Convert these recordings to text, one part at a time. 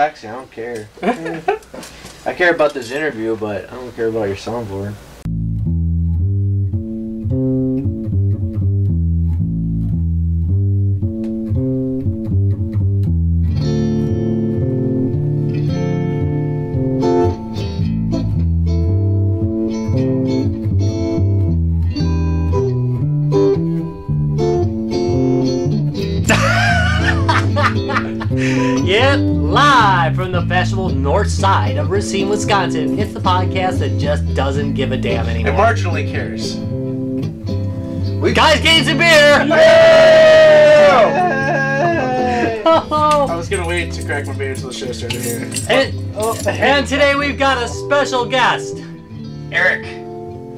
relaxing. I don't care. I care about this interview, but I don't care about your soundboard. Live from the fashionable north side of Racine, Wisconsin, it's the podcast that just doesn't give a damn anymore. It marginally cares. Guys, games, and beer! Yeah! I was gonna wait to crack my beer until the show started here. And today we've got a special guest. Eric.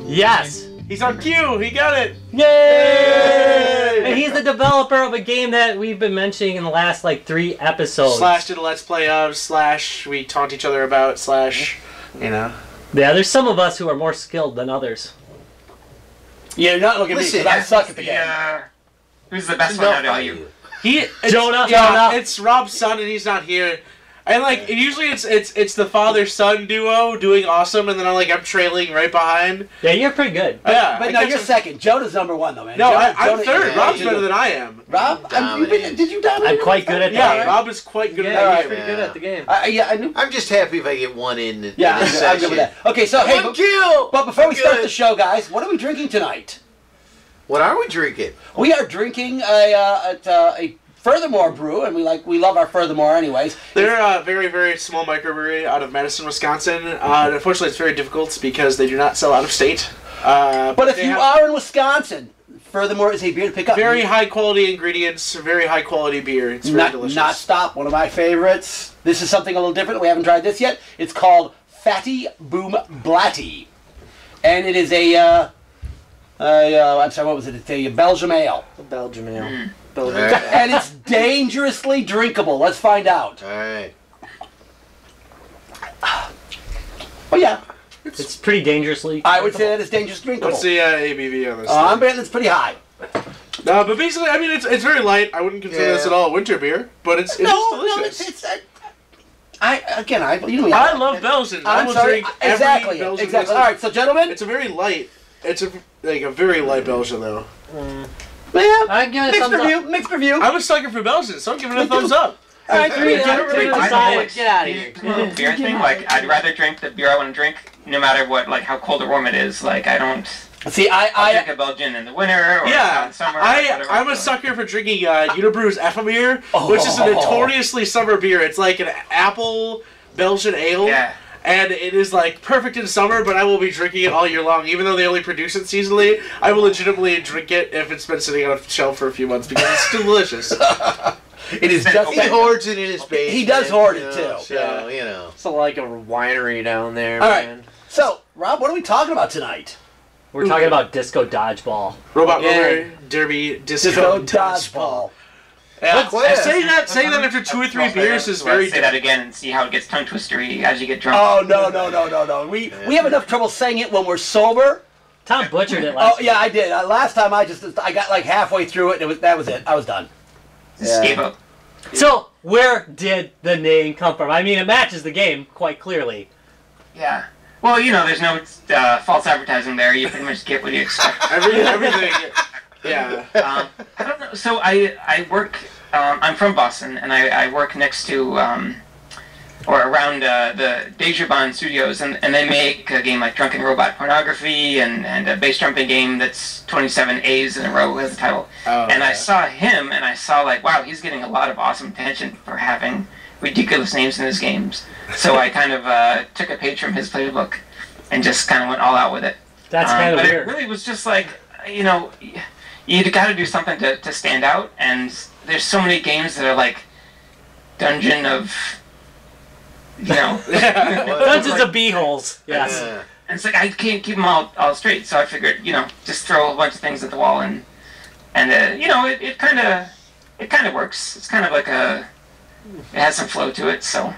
Yes. He's on cue! He got it! Yay! And he's the developer of a game that we've been mentioning in the last, 3 episodes. Slash did a let's play of, slash we taunt each other about, slash, you know. Yeah, there's some of us who are more skilled than others. Yeah, not looking at me, because I suck at the game. Who's the best one out of you? Jonah. It's Rob's son and he's not here. And usually it's the father-son duo doing awesome, and then I'm trailing right behind. Yeah, you're pretty good. Yeah, but no, you're second. Jonah's number 1 though, man. No, Jonah, I'm third. Rob's better than I am. Rob, did you dominate? I'm quite good at the game. game. Rob is quite good at the game. Pretty good at the game. I knew. I'm just happy if I get one in. I'm good with that. Okay, so hey, but before we start the show, guys, what are we drinking tonight? What are we drinking? We are drinking a Furthermore brew, and we love our Furthermore anyways. They're a very, very small microbrewery out of Madison, Wisconsin. Unfortunately, it's very difficult because they do not sell out of state. But if you are in Wisconsin, Furthermore is a beer to pick up. Very high quality ingredients, very high quality beer. It's very delicious. Not Stop, one of my favorites. This is something a little different. We haven't tried this yet. It's called Fatty Boom Blatty, and it is I'm sorry, what was it? It's a Belgium ale. A Belgium ale. Mm. And it's dangerously drinkable. Let's find out. All right. Oh yeah. It's pretty dangerously drinkable. I would say that it's dangerously drinkable. What's the ABV on this? I'm betting it's pretty high. No, but basically, I mean, it's very light. I wouldn't consider this at all a winter beer, but it's delicious. I love Belgian. I will drink every Belgian whiskey. All right, so gentlemen, it's a very light. It's a very light Belgian though. Yeah, I give it a thumbs up. Mixed review. I'm a sucker for Belgian, so I'm giving it a thumbs up. All right, get out of here. Beer thing, I'd rather drink the beer I want to drink, no matter what, how cold or warm it is. I don't. See, I'll drink a Belgian in the winter or in summer. I'm a sucker for drinking Unibrew's Ephemere, which is a notoriously summer beer. It's like an apple Belgian ale. Yeah. And it is perfect in summer, but I will be drinking it all year long. Even though they only produce it seasonally, I will legitimately drink it if it's been sitting on a shelf for a few months because it's still delicious. It is just. He hoards it in his basement. He does hoard it too. So, it's like a winery down there. All right. So, Rob, what are we talking about tonight? We're talking about Disco Dodgeball. Robot Roller Derby Disco Dodgeball. Yeah. Saying that after 2 or 3 beers is very. Say that again and see how it gets tongue twistery as you get drunk. Oh no! We have enough trouble saying it when we're sober. Tom butchered it last. Oh yeah, I did. Last time I got halfway through it and that was it. I was done. Gave up. So where did the name come from? I mean, it matches the game quite clearly. Yeah. Well, there's no false advertising there. You pretty much get what you expect. Everything. Yeah. I don't know. So I work. I'm from Boston, and I work next to or around the Dejabon Studios, and they make a game like Drunken Robot Pornography and a bass jumping game that's 27 A's in a row as the title. Oh, and I saw him, and I saw wow, he's getting a lot of awesome attention for having ridiculous names in his games. So I kind of took a page from his playbook and just kind of went all out with it. That's kind of weird. But it really was just you got to do something to stand out, and there's so many games that are Dungeon of, Dungeons of Beeholes. Yes. And it's I can't keep them all straight, so I figured, just throw a bunch of things at the wall, and it kind of works. It's kind of it has some flow to it, so.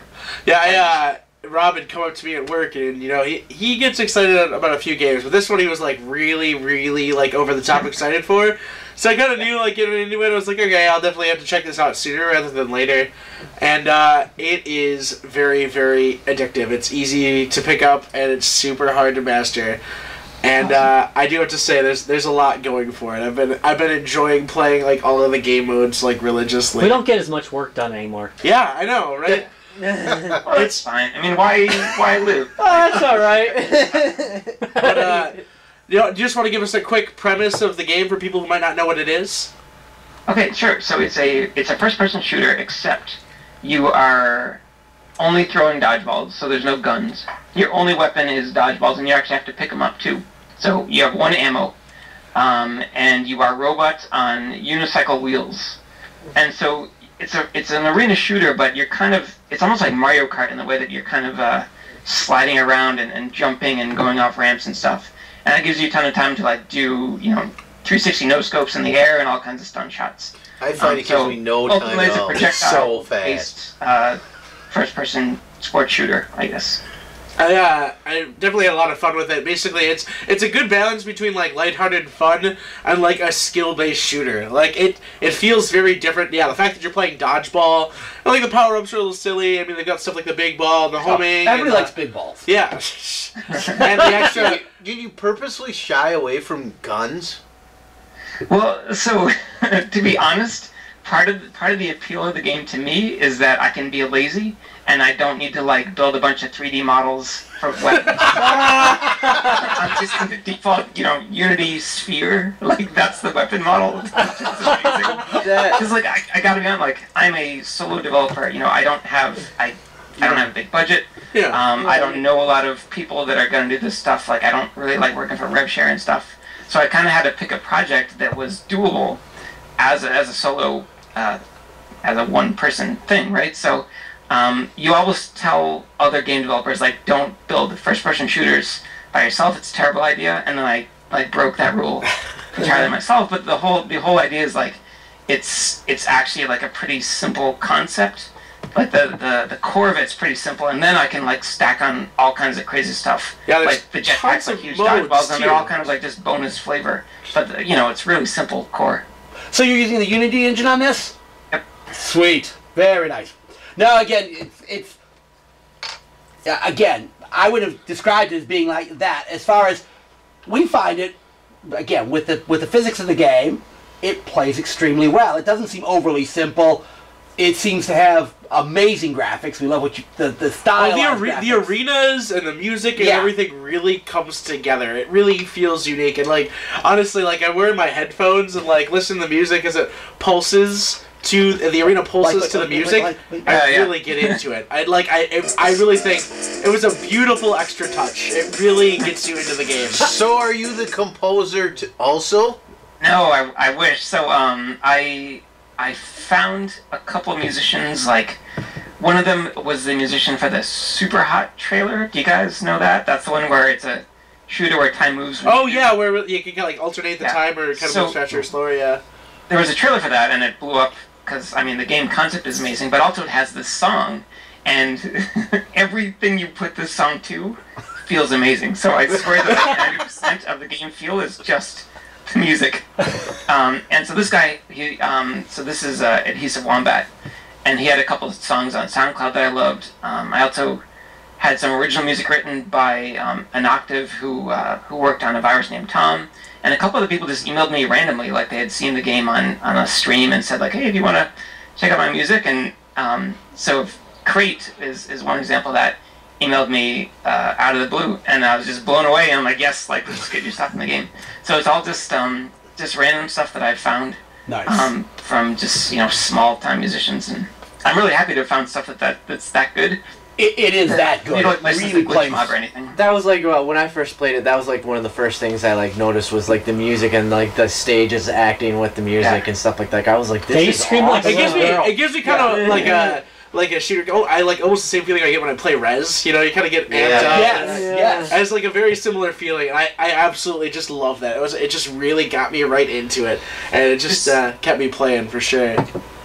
Yeah, Rob had come up to me at work, and he gets excited about a few games, but this one he was really, really over the top excited for. So I kind of knew, like, getting into it, I was like, okay, I'll definitely have to check this out sooner rather than later. And it is very, very addictive. It's easy to pick up, and it's super hard to master. And I do have to say, there's a lot going for it. I've been enjoying playing, like, all of the game modes, like, religiously. We don't get as much work done anymore. Yeah, I know, right? Well, it's fine. I mean, why live? Oh, that's all right. But, do you just want to give us a quick premise of the game for people who might not know what it is? Okay, sure. So it's a first-person shooter, except you are only throwing dodgeballs, so there's no guns. Your only weapon is dodgeballs, and you actually have to pick them up too. So you have 1 ammo, and you are robots on unicycle wheels. And so it's an arena shooter, but you're kind of, it's almost like Mario Kart in the way that you're kind of sliding around and jumping and going off ramps and stuff. And it gives you a ton of time to like do, 360 no scopes in the air and all kinds of stun shots. I find it gives me no time at all. It's so fast. First-person sports shooter, I guess. I definitely had a lot of fun with it. Basically, it's a good balance between like lighthearted fun and like a skill-based shooter. Like it feels very different. Yeah, the fact that you're playing dodgeball, and like the power-ups are a little silly. I mean, they've got stuff like the big ball and the homing. Everybody likes big balls. Yeah, and the extra. Did you purposely shy away from guns? Well, so to be honest, part of the appeal of the game to me is that I can be lazy and I don't need to like build a bunch of 3D models for weapons. I'm just in the default, Unity sphere. Like that's the weapon model. Because like I gotta be honest, like I'm a solo developer. I don't have a big budget. Yeah. I don't know a lot of people that are gonna do this stuff. Like I don't really like working for RevShare and stuff. So I kind of had to pick a project that was doable as a solo, as a one-person thing, right? So you always tell other game developers, like, don't build first-person shooters by yourself. It's a terrible idea. And then I like broke that rule entirely myself. But the whole idea is like, it's actually like a pretty simple concept. Like the core of it's pretty simple, and then I can like stack on all kinds of crazy stuff. Yeah, like the jetpacks, like huge dodgeballs, and they're all kind of like just bonus flavor. But it's really simple core. So you're using the Unity engine on this? Yep. Sweet. Very nice. Now again, it's again, I would have described it as being like that. As far as we find it, again, with the physics of the game, it plays extremely well. It doesn't seem overly simple. It seems to have amazing graphics. We love the style. The arenas and the music and everything really comes together. It really feels unique. And like honestly, like I wear my headphones and like listen to the music as it pulses to the arena pulses to the music. I really get into it. I really think it was a beautiful extra touch. It really gets you into the game. So are you the composer also? No, I wish. So I found a couple of musicians, like, one of them was the musician for the Super Hot trailer. Do you guys know that? That's the one where it's a shooter where time moves. Oh, yeah, where you can kind of, like, alternate the time or kind of move faster or slower, yeah. There was a trailer for that, and it blew up, because, I mean, the game concept is amazing, but also it has this song, and everything you put this song to feels amazing. So I swear that like 90% of the game feel is just the music. And so this guy, so this is Adhesive Wombat, and he had a couple of songs on SoundCloud that I loved. I also had some original music written by an Octave who worked on a virus named Tom, and a couple of the people just emailed me randomly, like they had seen the game on a stream and said like, hey, do you want to check out my music? And so Crate is one example of that. Emailed me out of the blue, and I was just blown away. And I'm like, yes, like let's get your stuff in the game. So it's all just random stuff that I've found, nice. From just small time musicians, and I'm really happy to have found stuff that's that good. It is that good. You don't like really glitch mob or anything. That was like when I first played it. That was like one of the first things I like noticed was like the music and like the stages acting with the music and stuff like that. I was like, this is awesome. It gives me kind of like a shooter. Oh, I like almost the same feeling I get when I play Rez. You kind of get amped up. Yes. It's like a very similar feeling. I absolutely just love that. It just really got me right into it, and it just kept me playing for sure.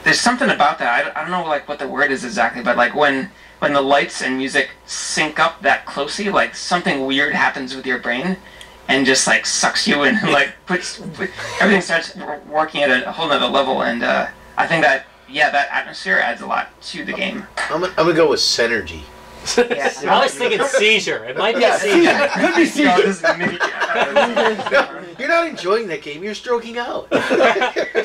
There's something about that. I don't know like what the word is exactly, but like when the lights and music sync up that closely, like something weird happens with your brain, and just like sucks you in and like everything starts working at a whole nother level. And I think that that atmosphere adds a lot to the game. I'm gonna go with synergy. Yeah. I was thinking seizure. It might be seizure. Could be seizure. You're not enjoying that game. You're stroking out.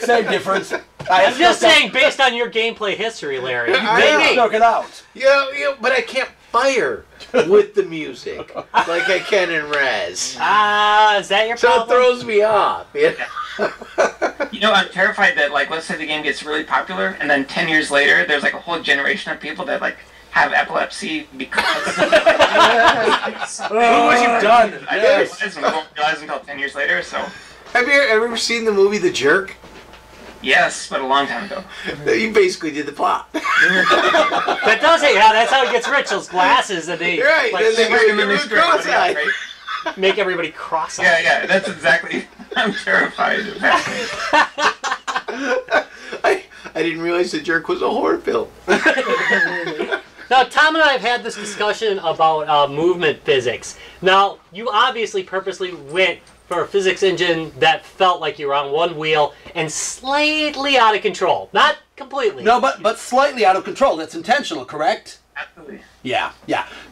Same difference. I'm just saying, based on your gameplay history, Larry. Maybe stroke it out. Yeah, but I can't fire with the music like I can in Res. Is that your problem? So it throws me off. You know, I'm terrified that, like, let's say the game gets really popular, and then 10 years later, there's like a whole generation of people that like have epilepsy because Look what you've done. I didn't realize until 10 years later. So, have you ever seen the movie The Jerk? Yes, but a long time ago. You basically did the plot. That does it. Yeah, that's how he gets rich. Those glasses that they right. like, Then they cross-eyed. Right? Make everybody cross-eyed. Yeah. That's exactly. I'm terrified of that. I didn't realize The Jerk was a horror film. Now, Tom and I have had this discussion about movement physics. Now, you obviously purposely went for a physics engine that felt like you were on one wheel and slightly out of control. Not completely. No, but slightly out of control. That's intentional, correct? Absolutely. Yeah.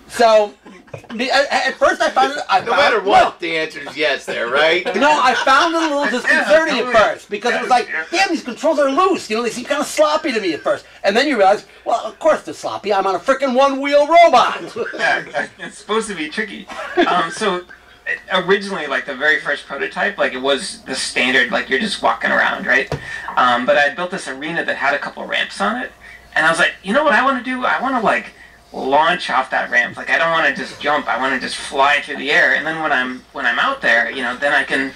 So, at first I found it... No matter what, the answer is yes there, right? No, I found it a little disconcerting at first because it was like, damn, these controls are loose. You know, they seem kind of sloppy to me at first. And then you realize, well, of course they're sloppy. I'm on a freaking one-wheel robot. Yeah, it's supposed to be tricky. So originally, like the very first prototype, like it was the standard, like you're just walking around, right? But I built this arena that had a couple ramps on it. And I was like, you know what I want to do? I want to like launch off that ramp. Like I don't want to just jump. I want to just fly through the air. And then when I'm out there, you know, then I can,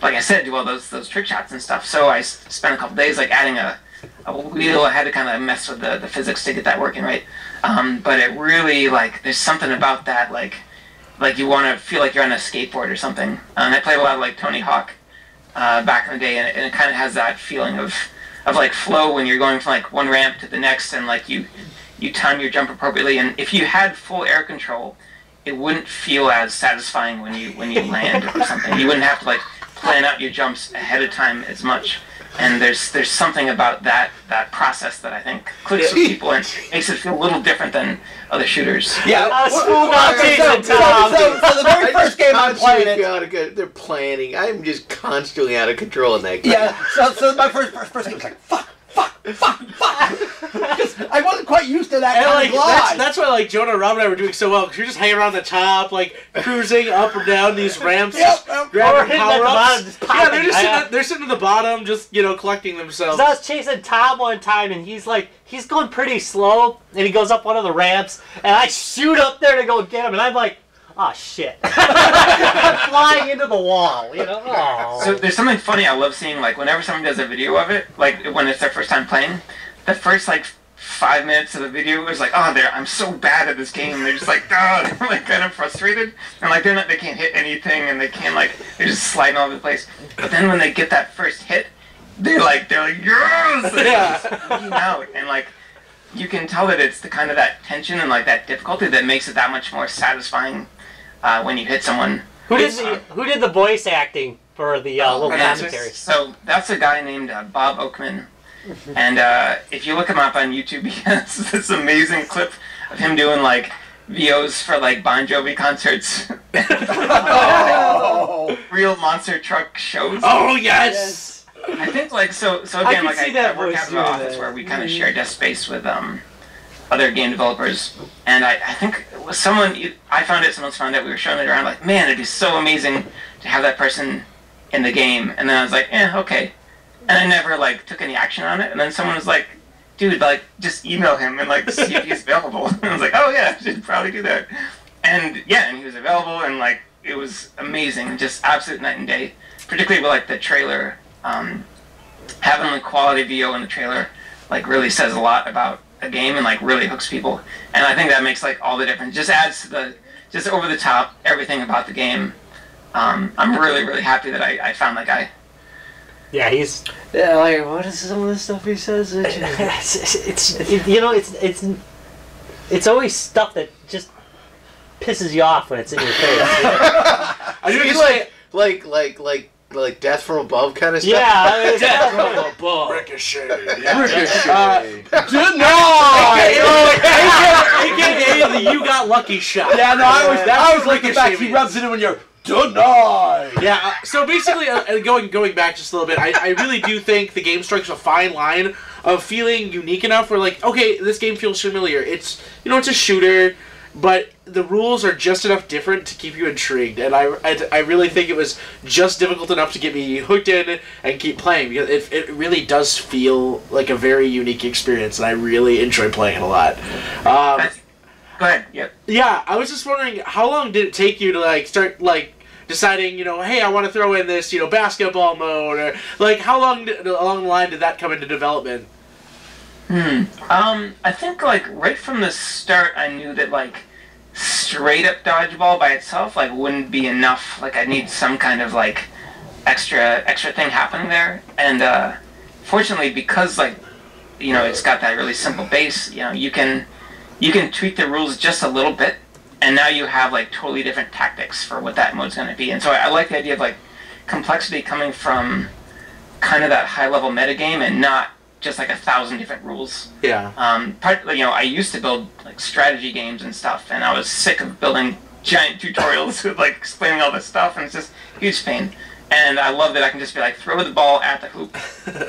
like I said, do all those trick shots and stuff. So I spent a couple days like adding a wheel. I had to kind of mess with the physics to get that working right. But it really like there's something about that like you want to feel like you're on a skateboard or something. And I played a lot of like Tony Hawk back in the day, and it kind of has that feeling of like flow when you're going from like one ramp to the next, and like you time your jump appropriately. And if you had full air control, it wouldn't feel as satisfying when you land or something. You wouldn't have to like plan out your jumps ahead of time as much. And there's something about that process that I think clicks with people and makes it feel a little different than other shooters. Yeah. So the very first game I'm playing they're planning. I'm just constantly out of control in that game. Yeah. So my first game was like, fuck. I wasn't quite used to that And kind like of glide. that's why like Jonah, Rob, and I were doing so well because you're just hanging around the top, like cruising up or down these ramps, just grabbing power ups. Yeah, they're sitting at the bottom, just collecting themselves. So I was chasing Tom one time, and he's going pretty slow, and he goes up one of the ramps, and I shoot up there to go get him, and I'm like, oh shit! I'm flying into the wall, Oh. So there's something funny I love seeing, like whenever someone does a video of it, like when it's their first time playing, the first like 5 minutes of the video is like, oh, I'm so bad at this game. They're just like, oh, they're like kind of frustrated, and like they can't hit anything, and they're just sliding all over the place. But then when they get that first hit, they're like yes, and out, and like you can tell that it's the kind of that tension and like that difficulty that makes it that much more satisfying when you hit someone. Who did the voice acting for the little commentary? So that's a guy named Bob Oakman. And if you look him up on YouTube, he has this amazing clip of him doing like VOs for like Bon Jovi concerts. Real monster truck shows. Oh yes! I think like so again, like I work out of an office where we kind of share desk space with other game developers, and I think someone found it, someone found it, we were showing it around, like, man, it'd be so amazing to have that person in the game. And then I was like, okay. And I never like took any action on it, and then someone was like, dude, like just email him and like see if he's available. And I was like, oh yeah, I should probably do that. And yeah, and he was available, and like it was amazing, just absolute night and day, particularly with like the trailer. Having like quality VO in the trailer like really says a lot about a game and like really hooks people, and I think that makes like all the difference. Just adds to the just over the top everything about the game. I'm really happy that I found that guy. Yeah, he's like what is some of the stuff he says? It's always stuff that just pisses you off when it's in your face. I do like like Death from Above kind of stuff. Yeah, Death from Above. Ricochet. AKA the You Got Lucky shot. Yeah, no, I was like the fact he rubs it in when you're denied. Yeah, so basically, going back just a little bit, I really do think the game strikes a fine line of feeling unique enough where, like, okay, this game feels familiar. It's, it's a shooter, but the rules are just enough different to keep you intrigued, and I really think it was just difficult enough to get me hooked in and keep playing, because it really does feel like a very unique experience, and I really enjoy playing it a lot. Go ahead. Yep. Yeah, I was just wondering, how long did it take you to like start like deciding, hey, I want to throw in this, basketball mode, or like how long along the line did that come into development? I think like right from the start, I knew that like straight up dodgeball by itself like wouldn't be enough. Like I need some kind of like extra thing happening there, and fortunately because like it's got that really simple base. You can tweak the rules just a little bit, and now you have like totally different tactics for what that mode's going to be. And so I like the idea of like complexity coming from kind of that high level metagame and not just like 1,000 different rules. Yeah. I used to build like strategy games and stuff, and I was sick of building giant tutorials with like explaining all this stuff, and it's just huge pain. And I love that I can just be like, throw the ball at the hoop,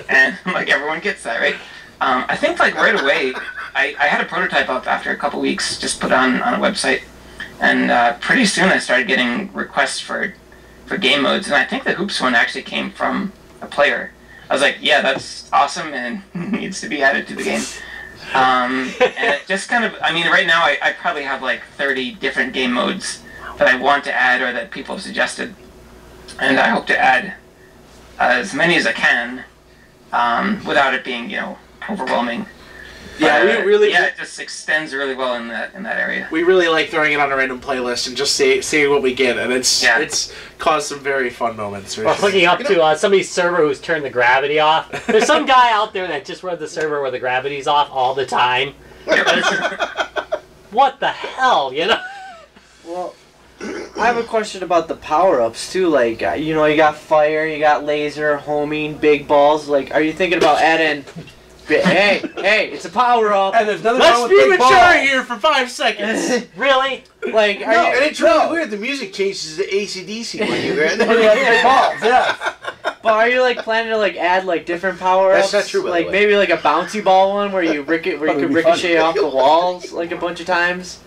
and like everyone gets that, right? I think like right away, I had a prototype up after a couple weeks, just put on a website, and pretty soon I started getting requests for game modes, and I think the hoops one actually came from a player. I was like, yeah, that's awesome and needs to be added to the game. And it just kind of, right now I probably have like 30 different game modes that I want to add or that people have suggested, and I hope to add as many as I can without it being, overwhelming. Yeah, it just extends really well in that area. We really like throwing it on a random playlist and just seeing what we get, and it's caused some very fun moments. Well, hooking up to somebody's server who's turned the gravity off. There's some guy out there that just runs the server where the gravity's off all the time. What the hell, Well, I have a question about the power-ups too. Like, you got fire, you got laser, homing, big balls. Like, are you thinking about adding? Hey, it's a power-up. And there's nothing Let's wrong with be big mature balls. here for 5 seconds. Really? Like, No, and it's really weird. The music changes to AC/DC when you get Big balls, yeah. But are you like planning to like add like different power-ups? That's not true, by the Like way. maybe like a bouncy ball one where you could ricochet off the walls like a bunch of times.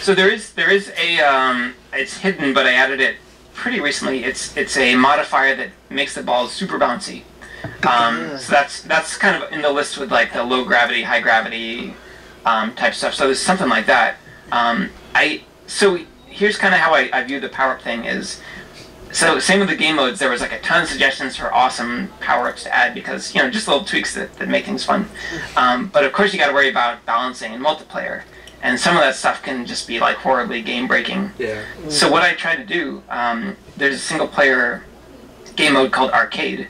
So there is a it's hidden, but I added it pretty recently. It's a modifier that makes the balls super bouncy. So that's kind of in the list with like the low gravity, high gravity type stuff. So there's something like that. So here's kind of how I view the power up thing is. So same with the game modes. There was like a ton of suggestions for awesome power ups to add because just little tweaks that make things fun. But of course you got to worry about balancing and multiplayer. And some of that stuff can just be like horribly game breaking. Yeah. So what I try to do, there's a single player game mode called Arcade.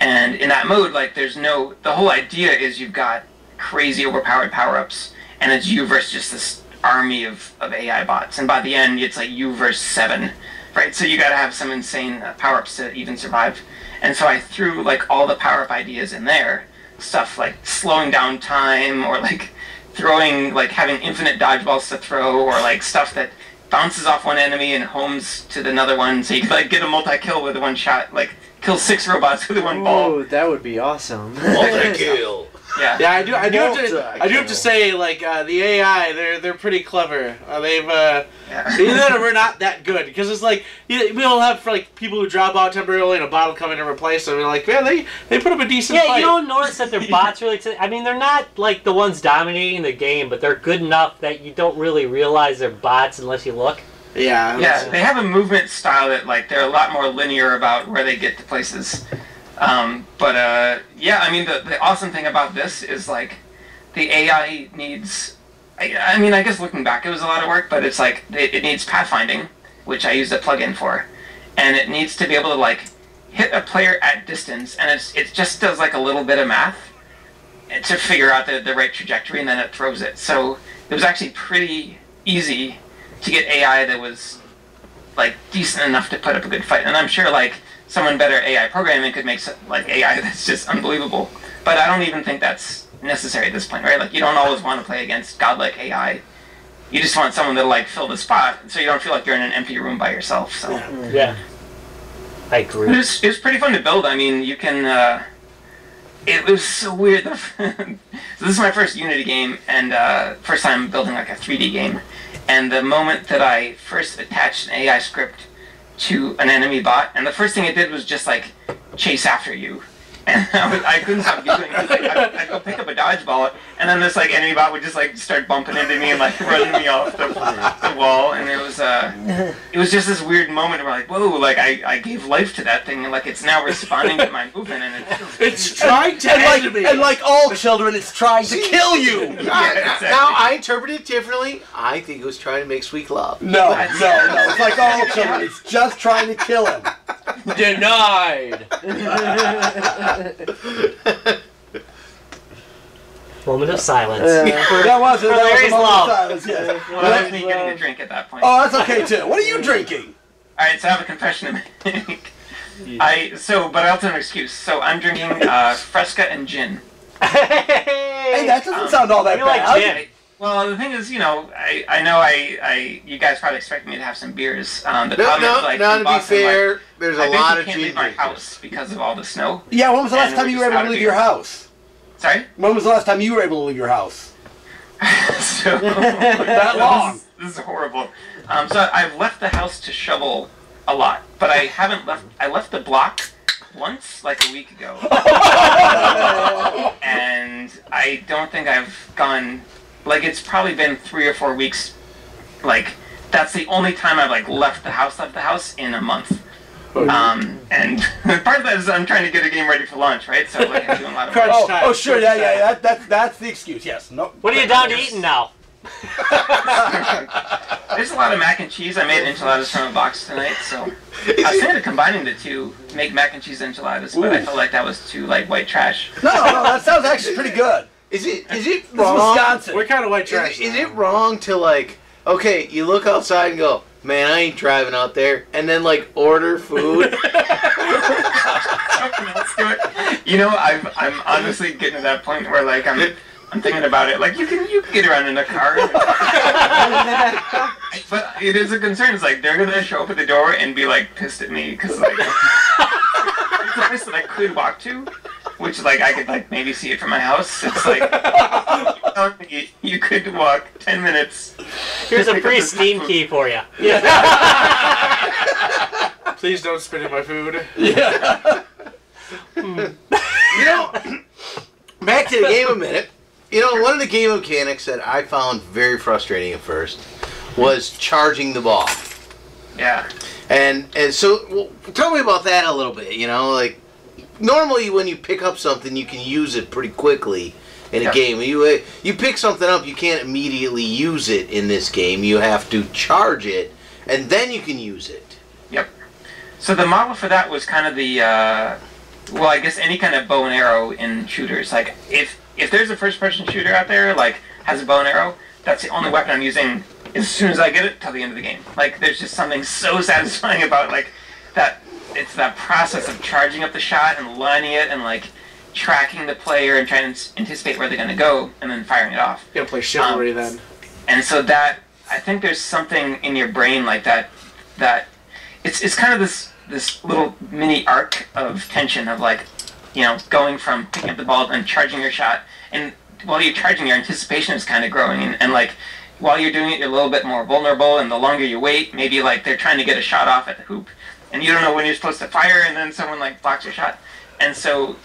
And in that mode, like, the whole idea is you've got crazy overpowered power-ups, and it's you versus just this army of AI bots. And by the end, it's like you versus 7, right? So you gotta have some insane power-ups to even survive. And so I threw, like, all the power-up ideas in there. Stuff like slowing down time, or, like, throwing, like, having infinite dodgeballs to throw, or, like, stuff that bounces off one enemy and homes to another one, so you can, like, get a multi-kill with one shot, like, kill 6 robots with one ball. Oh, that would be awesome. Multi-kill. Yeah. Yeah, I do have to say, like, the AI, they're pretty clever. Either we're not that good, because it's like we'll have like people who drop out temporarily and a bot will come in and replace them. And we're like, man, they put up a decent fight. You don't notice that their bots really. They're not like the ones dominating the game, but they're good enough that you don't really realize they're bots unless you look. Yeah. Yeah, they have a movement style that like they're a lot more linear about where they get to places. The awesome thing about this is like the AI needs. I guess looking back, it was a lot of work, but it's like it needs pathfinding, which I used a plugin for, and it needs to be able to like hit a player at distance, and it just does like a little bit of math to figure out the right trajectory, and then it throws it. So it was actually pretty easy to get AI that was like decent enough to put up a good fight. And I'm sure like someone better AI programming could make like AI that's just unbelievable. But I don't even think that's necessary at this point, right? Like you don't always want to play against godlike AI. You just want someone that'll like fill the spot, so you don't feel like you're in an empty room by yourself. So yeah, I agree. It was pretty fun to build. I mean, you can. It was so weird. So this is my first Unity game, and first time building like a 3D game. And the moment that I first attached an AI script to an enemy bot, and the first thing it did was just like chase after you. And I couldn't stop giggling. I'd go pick up a dodgeball, and then this like enemy bot would just like start bumping into me and like running me off the wall. And it was just this weird moment where like, whoa, like I gave life to that thing, and like it's now responding to my movement, and it's trying to end me. And like all children, it's trying to kill you. Exactly. Now I interpret it differently. I think it was trying to make sweet love. No. It's like all children. It's just trying to kill him. Denied. Moment of silence. That was it. That was Larry's a moment love. of silence, yes. well, that was me getting a drink at that point. Oh, that's okay too. What are you drinking? All right, so I have a confession to make. But I also have an excuse. So I'm drinking Fresca and gin. Hey, that doesn't sound all that you like bad. gin. Well, the thing is, you know, I know you guys probably expect me to have some beers. The problem is, like, no, in to be Boston, fair, like, there's I a lot of basically gin can't leave my drinkers. house because of all the snow. Yeah, when was the last And time we're you were just able out to of leave beer. your house? Sorry? When was the last time you were able to leave your house? So That long. This is horrible. So I've left the house to shovel a lot, but I haven't left. I left the block once, like a week ago, and I don't think I've gone. Like it's probably been 3 or 4 weeks. Like that's the only time I've like left the house in a month. And part of that is I'm trying to get a game ready for launch, right? So like I'm doing a lot of Crunch work. time. Oh, sure, yeah. That's the excuse. Yes. No. What are you down to eating now? There's a lot of mac and cheese. I made enchiladas from a box tonight, so I was thinking of combining the two, make mac and cheese enchiladas, but I felt like that was too like white trash. No, that sounds actually pretty good. Is it This is wrong? Wisconsin. What kind of white trash? Is it wrong to like? Okay, you look outside and go, man, I ain't driving out there, and then like order food. Let's do it. You know, I'm honestly getting to that point where like I'm thinking about it. Like you can get around in a car, but it is a concern. It's like they're gonna show up at the door and be like pissed at me because like it's a place that I could walk to, which like I could like maybe see it from my house. It's like you could walk 10 minutes. Here's a free Steam key for you. Please don't spit in my food. Yeah. You know, back to the game a minute. You know, one of the game mechanics that I found very frustrating at first was charging the ball. Yeah. And so, well, tell me about that a little bit. You know, like normally when you pick up something, you can use it pretty quickly in a game. You pick something up, you can't immediately use it in this game. You have to charge it, and then you can use it. Yep. So the model for that was kind of the, well, I guess any kind of bow and arrow in shooters. Like if there's a first-person shooter out there, like has a bow and arrow, that's the only weapon I'm using as soon as I get it till the end of the game. Like there's just something so satisfying about like that. It's that process of charging up the shot and lining it and like tracking the player and trying to anticipate where they're going to go and then firing it off. You gotta play chivalry then. And so that I think there's something in your brain like that it's kind of this little mini arc of tension of like, you know, going from picking up the ball and charging your shot, and while you're charging, your anticipation is kind of growing, and like while you're doing it, you're a little bit more vulnerable, and the longer you wait, maybe like they're trying to get a shot off at the hoop, and you don't know when you're supposed to fire, and then someone like blocks your shot, and so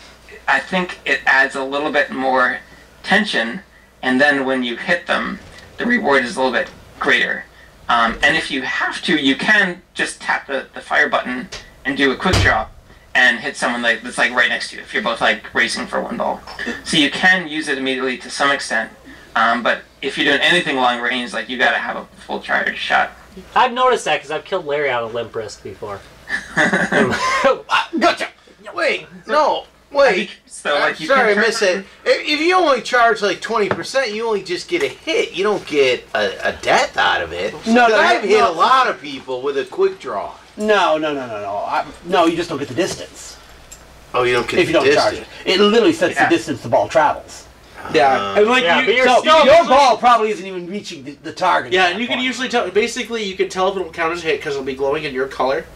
I think it adds a little bit more tension, and then when you hit them, the reward is a little bit greater. And if you have to, you can just tap the fire button and do a quick draw and hit someone that's like right next to you if you're both like racing for one ball. So you can use it immediately to some extent, but if you're doing anything long range, like you gotta have a full charge shot. I've noticed that because I've killed Larry on a limp wrist before. Gotcha. Wait, no. Wait, So like you sorry, I can missed it. If you only charge like 20%, you only just get a hit. You don't get a death out of it. No, no, I've hit no. a lot of people with a quick draw. No. No, you just don't get the distance. Oh, you don't get If the you don't distance. charge it. It literally sets the distance the ball travels. Yeah, and like Yeah, but you're So still your ball probably isn't even reaching the target. yeah, at and that you can point. usually tell. Basically, you can tell if it'll count as a hit because it'll be glowing in your color.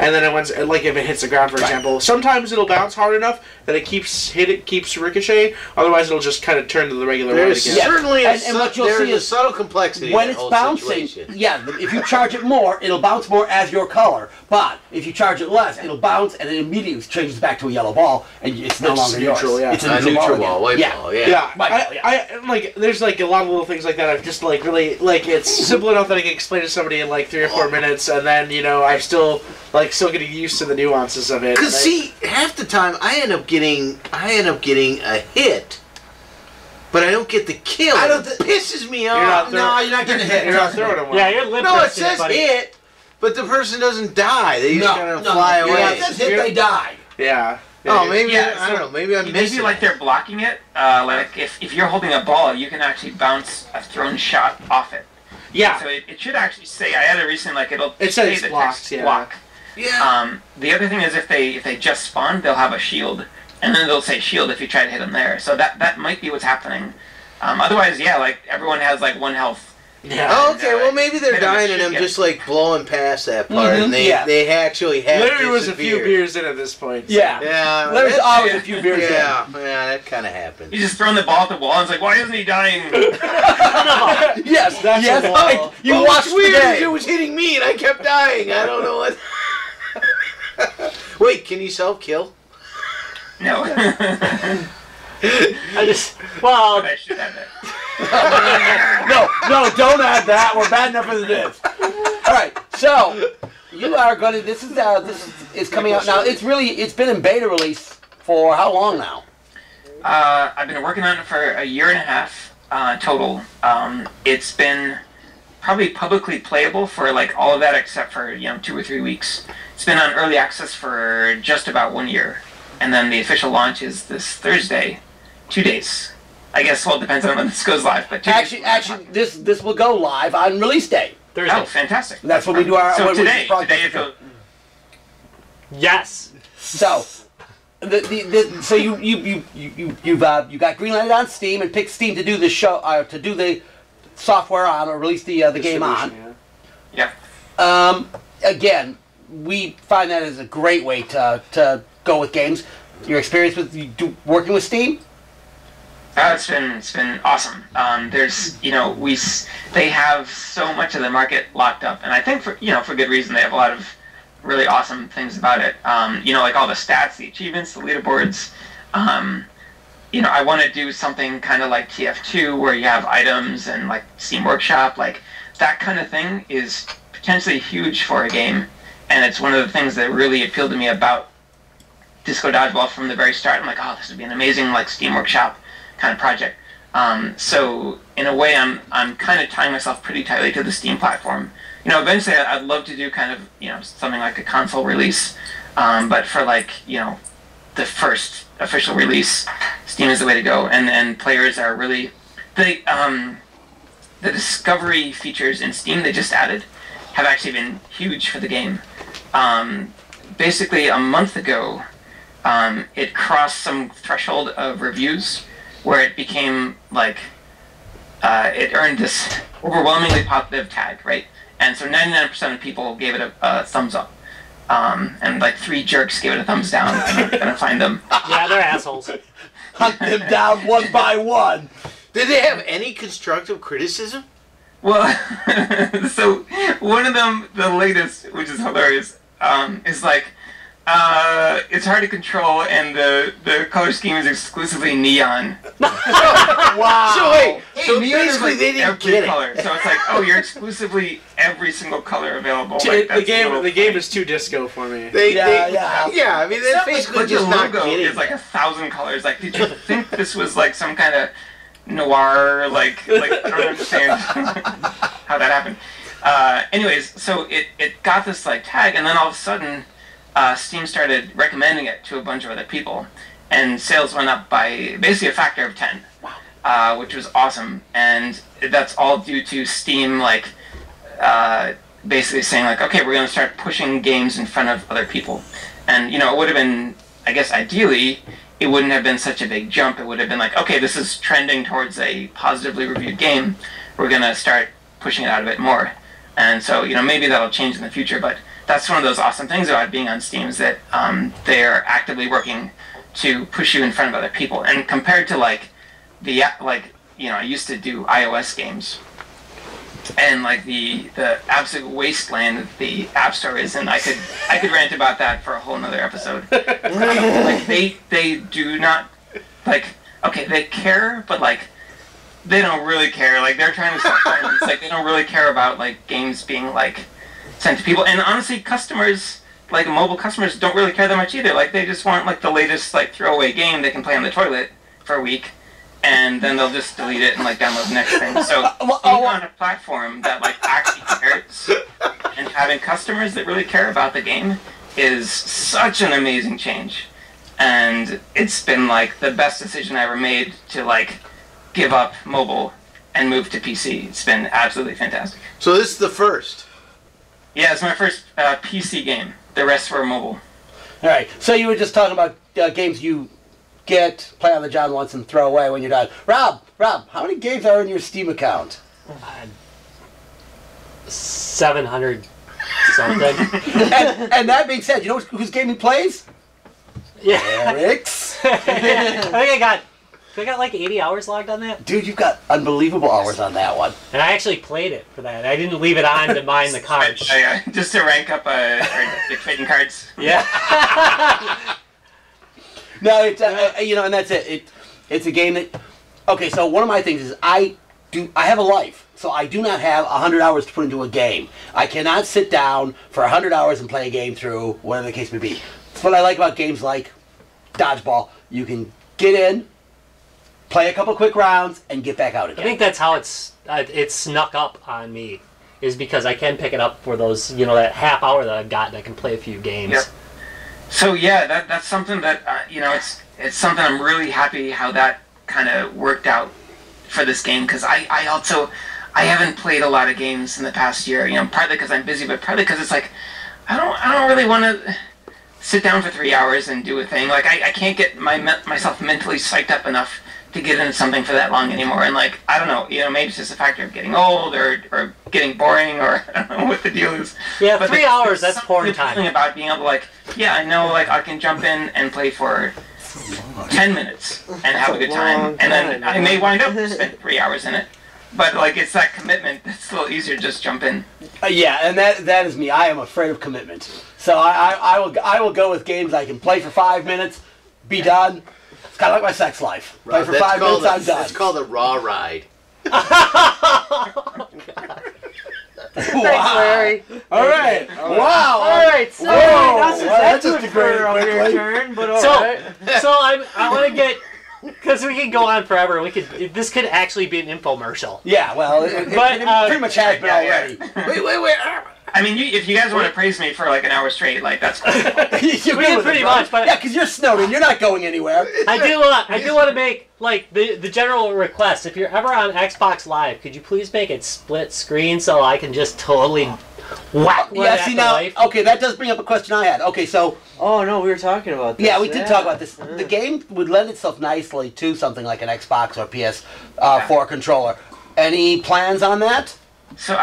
And then like if it hits the ground, for example, sometimes it'll bounce hard enough that it keeps ricochet. Otherwise, it'll just kind of turn to the regular one There's again. certainly And what you'll see a is subtle complexity when in it's that whole bouncing, situation. yeah, if you charge it more, it'll bounce more as your color. But if you charge it less, it'll bounce and it immediately changes back to a yellow ball, and it's no It's longer neutral, yours. yeah. It's A a neutral again. ball, white yeah. ball, yeah. Yeah, Right, yeah. I like. There's like a lot of little things like that. I've just like really like it's simple enough that I can explain to somebody in like 3 or 4 minutes, and then I'm still getting used to the nuances of it. Because see, half the time I end up getting a hit, but I don't get the kill. It pisses me off. No, you're not getting a hit. You're not throwing them. Yeah, you're lip No, it twisting says buddy. hit, but the person doesn't die. They just kind of fly no, away. It says hit, they die. Yeah. Oh, maybe Yeah, I don't know. Maybe I'm maybe missing. like they're blocking it. Like if you're holding a ball, you can actually bounce a thrown shot off it. Yeah. So it should actually say. I had a recent it'll It say says the blocked, text yeah. block. Yeah. The other thing is if they just spawn, they'll have a shield, and then they'll say shield if you try to hit them there. So that might be what's happening. Otherwise, yeah, like everyone has like 1 health. Yeah. Oh, okay. Well, maybe they're Maybe dying it and should I'm get- just like blowing past that part, Mhm, and yeah. they actually have. Larry was a few disappeared. beers in at this point. so- Yeah. Yeah. There's that's- always a few beers Yeah, that kind of happens. You just throwing the ball at the wall, and it's like, why isn't he dying? in. Yes, That's yes. a wall. You Well, watched what's weird the is it game. was hitting me and I kept dying. I don't know what. Wait, can you self-kill? No. I just, well, I should have that. No, don't add that. We're bad enough as it is. All right, so you are going to. This is coming out now. It's been in beta release for how long now? I've been working on it for a 1.5 years total. It's been probably publicly playable for like all of that except for 2 or 3 weeks. It's been on early access for just about 1 year, and then the official launch is this Thursday, 2 days. I guess well, it depends on when this goes live, but 2 days. Actually, this will go live on release day. Thursday. Oh, fantastic! That's when we do our. So when we today broadcast it goes. Yes. So, so you got greenlighted on Steam and picked Steam to do the show to do the software on or release the game on. Yeah. Yeah. Again, we find that as a great way to go with games. Your experience with working with Steam? It's been awesome. There's they have so much of the market locked up, and I think for good reason. They have a lot of really awesome things about it. Like all the stats, the achievements, the leaderboards. I want to do something kind of like TF2 where you have items and like Steam Workshop, like that kind of thing is potentially huge for a game, and it's one of the things that really appealed to me about Disco Dodgeball from the very start. I'm like, oh, this would be an amazing like Steam Workshop kind of project. So in a way, I'm kind of tying myself pretty tightly to the Steam platform. Eventually I'd love to do kind of something like a console release, but for like the first official release, Steam is the way to go. And players are really the discovery features in Steam they just added have actually been huge for the game. Basically a month ago, it crossed some threshold of reviews where it became like it earned this overwhelmingly positive tag, right? And so 99% of people gave it a thumbs up, and like 3 jerks gave it a thumbs down. I'm gonna find them. Yeah, they're assholes. Hunt them down one by one. Did they have any constructive criticism? Well, so one of them, the latest, which is hilarious, is like, it's hard to control, and the color scheme is exclusively neon. Wow. So wait, so Neon is, basically like, they didn't every get it. color. So it's like, oh, you're exclusively every single color available. The Like, that's a game little the game funny. is too disco for me. Yeah. I mean, that's But basically the just not logo getting is like it. 1,000 colors. Like, did you think this was like some kind of noir? Like I don't understand how that happened. Anyways, so it got this like tag, and then all of a sudden, Steam started recommending it to a bunch of other people, and sales went up by basically a factor of 10. Wow. Which was awesome, and that's all due to Steam, like, basically saying, like, okay, we're going to start pushing games in front of other people. And, it would have been, I guess, ideally, it wouldn't have been such a big jump. It would have been like, okay, this is trending towards a positively reviewed game. We're going to start pushing it out a bit more. And so, maybe that'll change in the future, but that's one of those awesome things about being on Steam is that they're actively working to push you in front of other people. And compared to, like, I used to do iOS games, and like the absolute wasteland that the App Store is, and I could rant about that for a whole nother episode. Like they do not, like, okay, they care, but like they don't really care. Like they're trying to sell friends. Like they don't really care about like games being like sent to people. And honestly, customers, like mobile customers, don't really care that much either. Like they just want like the latest like throwaway game they can play on the toilet for a week, and then they'll just delete it and like download the next thing. So being on a platform that like actually cares and having customers that really care about the game is such an amazing change. And it's been like the best decision I ever made to like give up mobile and move to PC. It's been absolutely fantastic. So this is the first? Yeah, it's my first PC game. The rest were mobile. All right. So you were just talking about games you play on the job once and throw away when you're done. Rob, how many games are in your Steam account? 700 something. and that being said, you know whose game he plays? Yeah. Eric's. I think I got like 80 hours logged on that. Dude, you've got unbelievable hours on that one. And I actually played it for that. I didn't leave it on to mine the cards. Just to rank up trading cards. Yeah. No, it's and that's it. It's a game that. Okay, so one of my things is I have a life, so I do not have 100 hours to put into a game. I cannot sit down for 100 hours and play a game through, whatever the case may be. That's what I like about games like Dodgeball. You can get in, play a couple quick rounds, and get back out again. I think that's how it's snuck up on me, is because I can pick it up for those, that half hour that I've got, and I can play a few games. Yep. So yeah, that's something that it's something I'm really happy how that kind of worked out for this game, because I haven't played a lot of games in the past year. Partly because I'm busy, but partly because it's like I don't really want to sit down for 3 hours and do a thing. Like I can't get myself mentally psyched up enough to get into something for that long anymore. And like I don't know, maybe it's just a factor of getting old or getting boring, or I don't know what the deal is. Yeah, but 3 hours, that's porn time. Something about being able to like, yeah, I know, like I can jump in and play for 10 minutes and have a good time, and then I may wind up spending 3 hours in it. But like it's that commitment that's a little easier to just jump in. Yeah, and that is me. I am afraid of commitment, so I will go with games I can play for 5 minutes, be done. It's kind of like my sex life. Play for 5 minutes, I'm done. It's called a raw ride. Thanks, Larry. All right. Wow. All right. So that's just a great turn, but all right. So I want to get, because we could go on forever. This could actually be an infomercial. Yeah. Well, it pretty much has been already. Wait. I mean, if you guys want to praise me for like an hour straight, like that's cool. We did pretty much, but yeah, because you're Snowden, you're not going anywhere. I do want to make like the general request. If you're ever on Xbox Live, could you please make it split screen so I can just totally whack one at the life? Okay, that does bring up a question I had. Okay, so. Oh no, we were talking about this. Yeah, we did talk about this. The game would lend itself nicely to something like an Xbox or PS4 controller. Any plans on that? So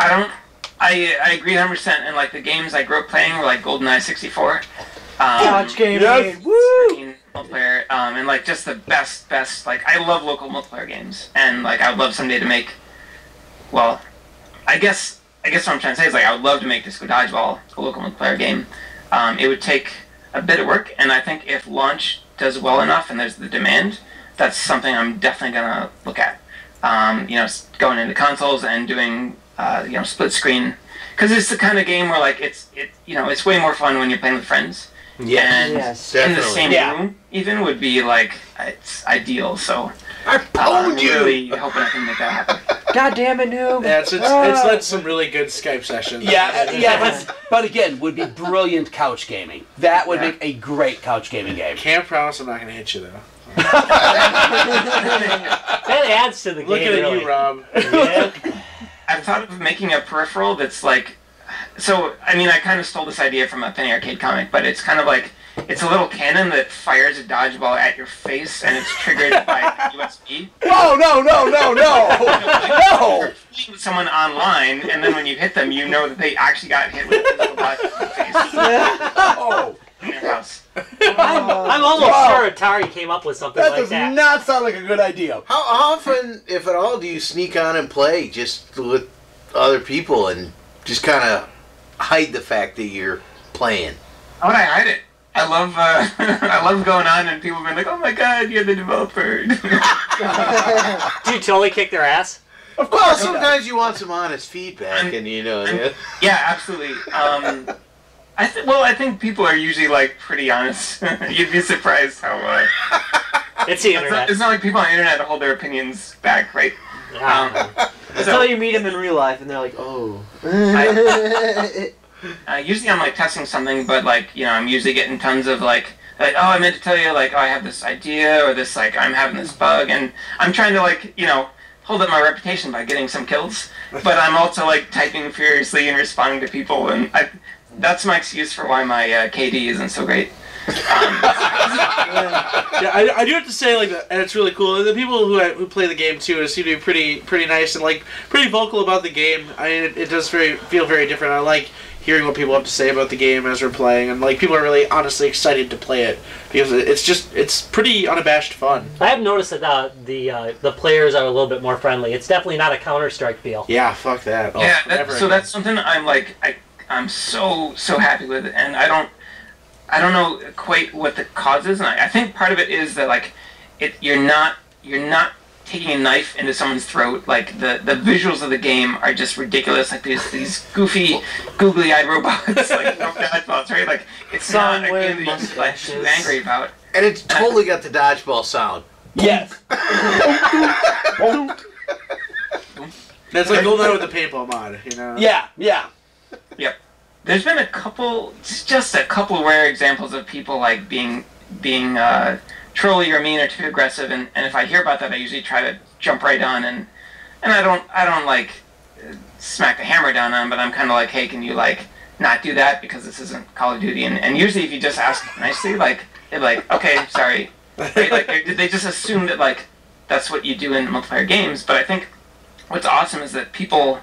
I agree 100%, and like the games I grew up playing were like GoldenEye 64. Touch game. Yes. Woo! Multiplayer, and like just the best, like I love local multiplayer games, and like I would love someday to make, well, I guess what I'm trying to say is like I would love to make Disco Dodgeball a local multiplayer game. It would take a bit of work, and I think if launch does well enough and there's the demand, that's something I'm definitely gonna look at. Going into consoles and doing split screen, because it's the kind of game where like it's way more fun when you're playing with friends. Yeah, and yes, in the same room even would be like it's ideal. So I pwned I'm you. really hoping I can make that happen. God damn it, noob. Yeah, it's led to some really good Skype sessions. Yeah, but again, would be brilliant couch gaming. That would make a great couch gaming game. Can't promise I'm not going to hit you, though. That adds to the game. Looking at really. you, Rob. Yeah. I've thought of making a peripheral that's like, so, I mean, I kind of stole this idea from a Penny Arcade comic, but it's kind of like, it's a little cannon that fires a dodgeball at your face, and it's triggered by USB. Oh, no! You're playing with someone online, and then when you hit them, you know that they actually got hit with a physical dodgeball in the face. Oh! In your house. I'm almost sure Atari came up with something That like does that. not sound like a good idea. How often, if at all, do you sneak on and play just with other people and just kind of hide the fact that you're playing? How would I hide it? I love I love going on and people being like, "Oh my God, you're the developer." Do you totally kick their ass? Of Well, course. sometimes you want some honest feedback, and you know. Yeah, absolutely. I think people are usually like pretty honest. You'd be surprised how. It's the internet. It's not like people on the internet hold their opinions back, right? Until you meet them in real life, and they're like, oh. Usually I'm like testing something, but like, you know, I'm usually getting tons of like, oh, I meant to tell you, like, oh, I have this idea, or this, like, I'm having this bug, and I'm trying to, like, you know, hold up my reputation by getting some kills, but I'm also, like, typing furiously and responding to people, and that's my excuse for why my KD isn't so great. Yeah, I do have to say, like, and it's really cool. The people who play the game too seem to be pretty nice and like pretty vocal about the game. I mean, it does feel very different. I like hearing what people have to say about the game as we're playing, and like people are really honestly excited to play it because it's pretty unabashed fun. I have noticed that the players are a little bit more friendly. It's definitely not a Counter-Strike feel. Yeah, fuck that. Oh, Yeah, never so again. that's something I'm so happy with, and I don't know quite what the cause is, and I think part of it is that like you're not taking a knife into someone's throat. Like the visuals of the game are just ridiculous. Like there's these goofy, googly-eyed robots, like dodgeballs, right? Like it's not a game that you get too angry about. And it's totally got the dodgeball sound. Yes. That's like Golden Eye with the paintball mod, you know? Yeah. Yep. There's been just a couple rare examples of people like being trolly or mean or too aggressive, and if I hear about that, I usually try to jump right on, and I don't like smack the hammer down on, but I'm kind of like, hey, can you like not do that because this isn't Call of Duty, and usually if you just ask nicely, like they're like, okay, sorry, right? Like they just assume that like that's what you do in multiplayer games, but I think what's awesome is that people,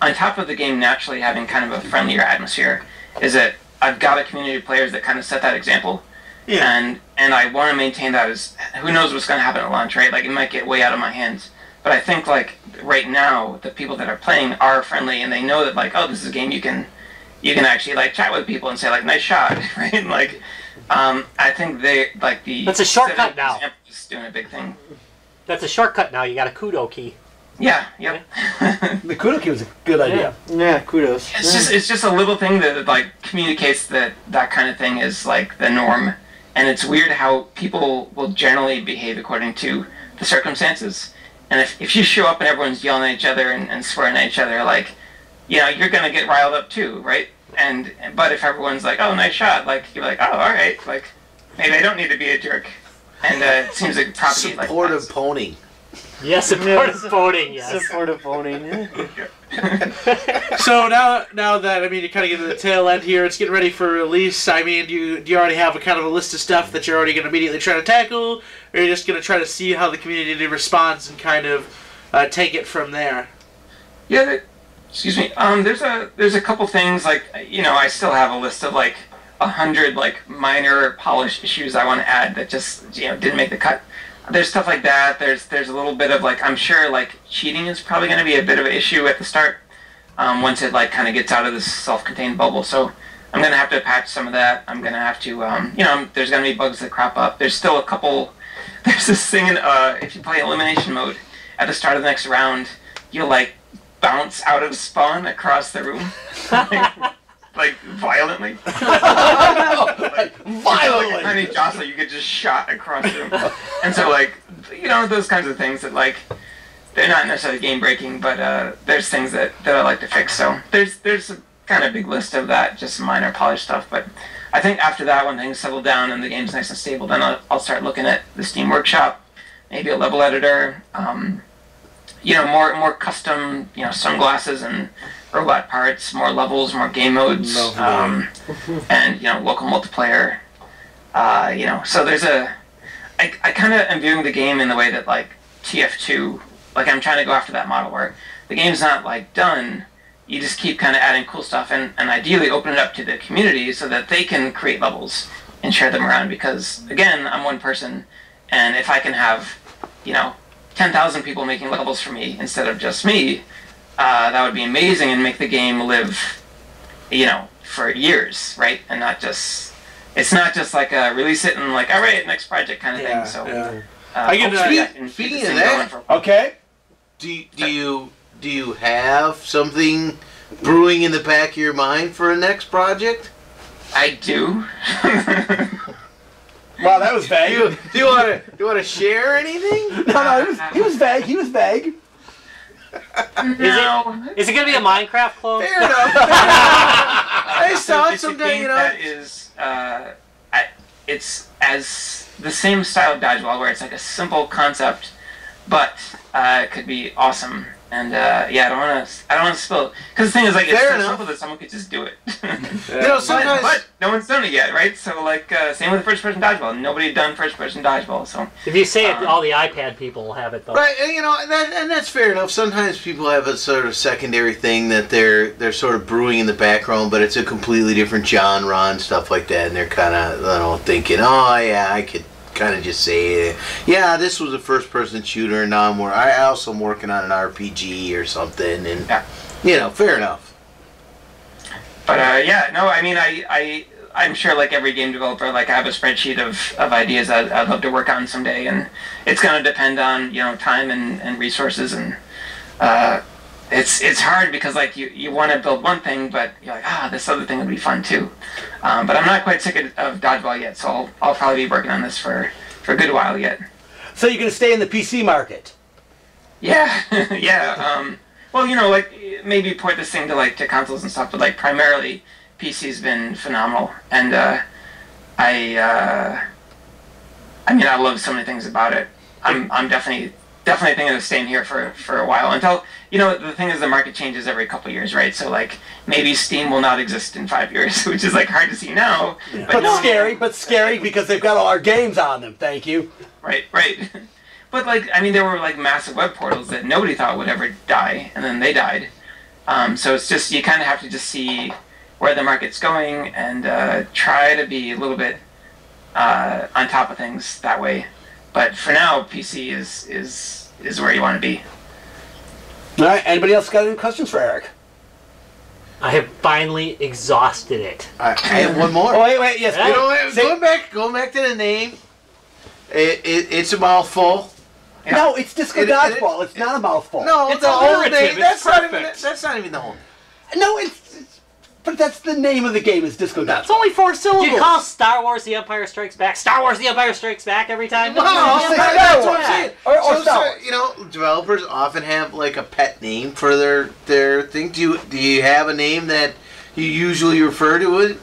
on top of the game naturally having kind of a friendlier atmosphere, is that I've got a community of players that kind of set that example. Yeah. And I want to maintain that as, who knows what's going to happen at launch, right? Like, it might get way out of my hands. But I think, like, right now, the people that are playing are friendly, and they know that, like, oh, this is a game you can actually, like, chat with people and say, like, nice shot, right? And, like, I think they, like, That's a shortcut now. Is doing a big thing. That's a shortcut now. You got a kudo key. Yeah, yep. The Kudo Key was a good idea. Yeah, kudos. It's just a little thing that like communicates that kind of thing is like the norm, and it's weird how people will generally behave according to the circumstances. And if you show up and everyone's yelling at each other and swearing at each other, like, you know, you're gonna get riled up too, right? But if everyone's like, oh, nice shot, like you're like, oh, all right, like maybe I don't need to be a jerk. And it seems like propagate like Supportive that. pwning. Yes, supportive voting. Yes. Supportive voting. So now that, I mean, you kind of get to the tail end here, it's getting ready for release. I mean, do you already have a kind of a list of stuff that you're already going to immediately try to tackle, or are you just going to try to see how the community responds and kind of take it from there? Yeah, excuse me. There's a couple things, like, you know, I still have a list of like 100 like minor polish issues I want to add that just, you know, didn't make the cut. There's stuff like that. There's a little bit of like, I'm sure like cheating is probably going to be a bit of an issue at the start once it like kind of gets out of this self-contained bubble. So I'm going to have to patch some of that. I'm going to have to, you know, there's going to be bugs that crop up. There's still a couple. There's this thing in, if you play elimination mode at the start of the next round, you'll like bounce out of spawn across the room. Like violently. Violently. Like a tiny jostle, you get just shot across the room. And so, like, you know, those kinds of things that, like, they're not necessarily game breaking, but there's things that I like to fix. So there's a kind of big list of that, just some minor polish stuff. But I think after that, when things settle down and the game's nice and stable, then I'll start looking at the Steam Workshop, maybe a level editor, more custom, sunglasses and robot parts, more levels, more game modes, and local multiplayer. So there's I kind of am viewing the game in the way that like TF2, like I'm trying to go after that model where the game's not like done. You just keep kind of adding cool stuff and ideally open it up to the community so that they can create levels and share them around. Because again, I'm one person, and if I can have 10,000 people making levels for me instead of just me, that would be amazing and make the game live, for years, right? And it's not just like release it and like, all right, next project kind of thing. So I can speaking of that, okay. Do you have something brewing in the back of your mind for a next project? I do. Wow, that was vague. Do you want to share anything? No, he was vague. He was vague. No. Is it going to be a Minecraft clone? Fair enough. I saw it It's a sometime, game that is, it's as the same style of dodgeball where it's like a simple concept, but it could be awesome. And I don't want to spill it because the thing is like it's so simple that someone could just do it. Sometimes, but no one's done it yet, right? So like same with first-person dodgeball. Nobody had done first-person dodgeball. So if you say it, all the iPad people will have it though. Right, and that's fair enough. Sometimes people have a sort of secondary thing that they're sort of brewing in the background, but it's a completely different genre and stuff like that, and they're kind of thinking, oh yeah, I could kind of just say, yeah, this was a first-person shooter, and now I also am working on an RPG or something, and fair enough. But I'm sure like every game developer, like I have a spreadsheet of ideas I'd love to work on someday, and it's going to depend on time and resources, and it's hard because like you want to build one thing, but you're like, this other thing would be fun too. But I'm not quite sick of dodgeball yet, so I'll probably be working on this for a good while yet. So you're going to stay in the PC market? Yeah, yeah. Well, like maybe port this thing to consoles and stuff, but like primarily PC's been phenomenal, and I love so many things about it. I'm definitely thinking of staying here for a while until the thing is the market changes every couple of years, right? So like maybe Steam will not exist in 5 years, which is like hard to see now. Yeah. But scary because they've got all our games on them. Thank you. Right. But like there were like massive web portals that nobody thought would ever die, and then they died. So it's just you kind of have to just see where the market's going and try to be a little bit on top of things that way. But for now, PC is where you want to be. All right. Anybody else got any questions for Eric? I have finally exhausted it. I have one more. Oh, wait. Yes. Going back to the name. It's a mouthful. Yeah. No, it's Disco Dodgeball. It's not a mouthful. No, it's the whole name. That's not even the whole. No, but that's the name of the game. Is Disco Dodgeball. It's only 4 syllables. Do you call Star Wars: The Empire Strikes Back Star Wars: The Empire Strikes Back every time? No, that's what I'm saying. Or Star Wars. Developers often have like a pet name for their thing. Do you have a name that you usually refer to it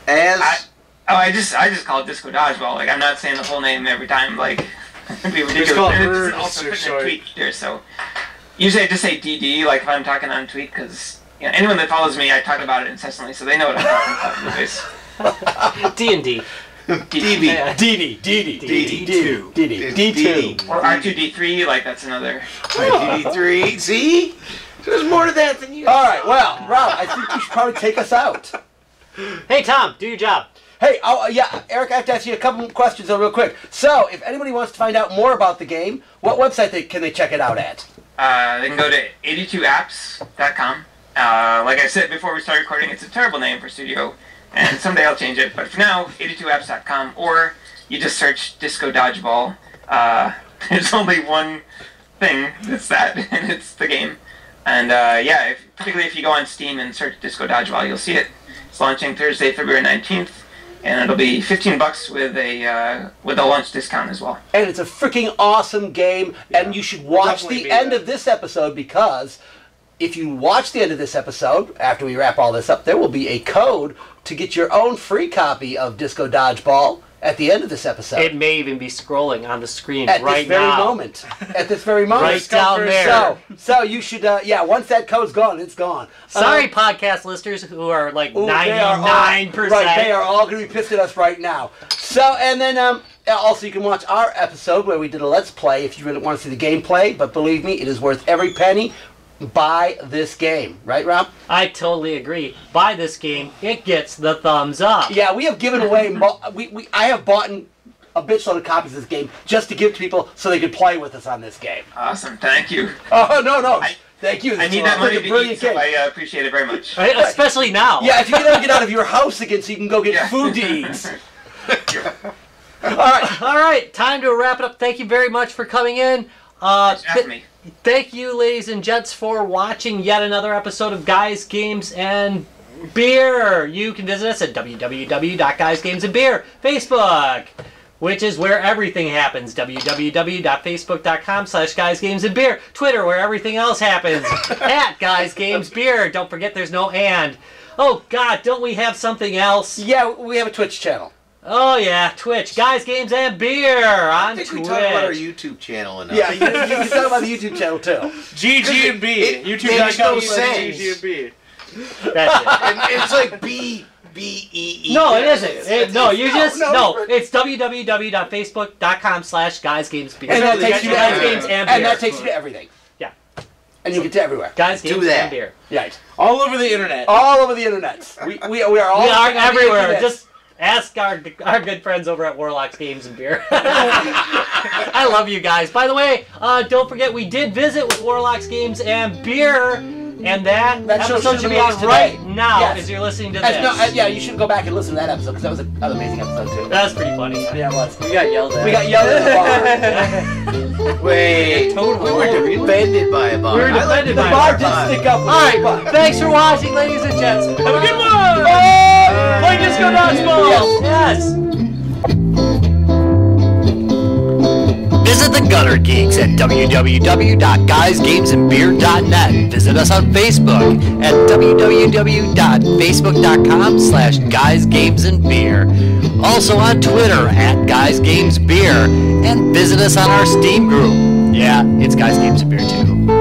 as? I just call it Disco Dodgeball. Like I'm not saying the whole name every time. Like it'd be ridiculous. It's also putting a tweet there, so usually I just say DD. Like if I'm talking on tweet, because anyone that follows me, I talk about it incessantly, so they know what I'm talking about. D&D. D2. Or R2D3. Like that's another. R2D3. See, there's more to that than you. All right. Well, Rob, I think you should probably take us out. Hey Tom, do your job. Hey, Eric, I have to ask you a couple questions real quick. So, if anybody wants to find out more about the game, what website can they check it out at? They can go to 82apps.com. Like I said before we started recording, it's a terrible name for studio, and someday I'll change it. But for now, 82apps.com, or you just search Disco Dodgeball. There's only one thing that's that, and it's the game. And particularly if you go on Steam and search Disco Dodgeball, you'll see it. It's launching Thursday, February 19th. and it'll be $15 with a lunch discount as well. And it's a freaking awesome game, and you should watch the end of this episode, because if you watch the end of this episode, after we wrap all this up, there will be a code to get your own free copy of Disco Dodgeball at the end of this episode. It may even be scrolling on the screen at right this very now. moment. At this very moment. Right down there. So you should, once that code's gone, it's gone. Sorry, podcast listeners who are like 99%. Right, they are all going to be pissed at us right now. So, and then also you can watch our episode where we did a Let's Play if you really want to see the gameplay, but believe me, it is worth every penny. Buy this game. Right, Rob? I totally agree. Buy this game. It gets the thumbs up. Yeah, we have given away, I have bought a bitchload of copies of this game just to give to people so they could play with us on this game. Awesome, thank you. Oh, no. Thank you. I need that money to eat, so game. I appreciate it very much. Right? Especially now. Yeah, if you can ever get out of your house again so you can go get food to eat. All right, time to wrap it up. Thank you very much for coming in. Thank you, ladies and gents, for watching yet another episode of Guys, Games, and Beer. You can visit us at www.guysgamesandbeer. Facebook, which is where everything happens, www.facebook.com/guysgamesandbeer. Twitter, where everything else happens, at guysgamesbeer. Don't forget there's no and. Oh, God, don't we have something else? Yeah, we have a Twitch channel. Oh, yeah, Twitch. Guys, Games, and Beer on Twitch. I think we talk about our YouTube channel enough. Yeah, you can talk about the YouTube channel, too. GG&B. YouTube.com/GG&B. That's it. And it's like B-E-E. No, it isn't. It's www.facebook.com/guysgamesbeer. And that takes you to Guys, everything. Games, and Beer. And that takes you to everything. Yeah. And you get to everywhere. Guys, Games, Do that. and Beer. Right. All over the internet. All over the internet. We are all We are on the everywhere. internet. Just ask our good friends over at Warlock's Games and Beer. I love you guys. By the way, don't forget we did visit with Warlock's Games and Beer, and that episode should be on right now as you're listening to this. You should go back and listen to that episode, because that was an amazing episode, too. That's pretty funny. Yeah, it was. We got yelled at. We got yelled at the bar. Wait, we were defended by a bar. We were defended The by bar a did stick up with All right, the bar. thanks for watching, ladies and gents. Have a good one. Play Disco Dodgeball. Yes. Visit the Gutter Geeks at www.guysgamesandbeer.net. Visit us on Facebook at www.facebook.com/guysgamesandbeer. Also on Twitter at guysgamesbeer, and visit us on our Steam group. Yeah, it's Guys Games and Beer too.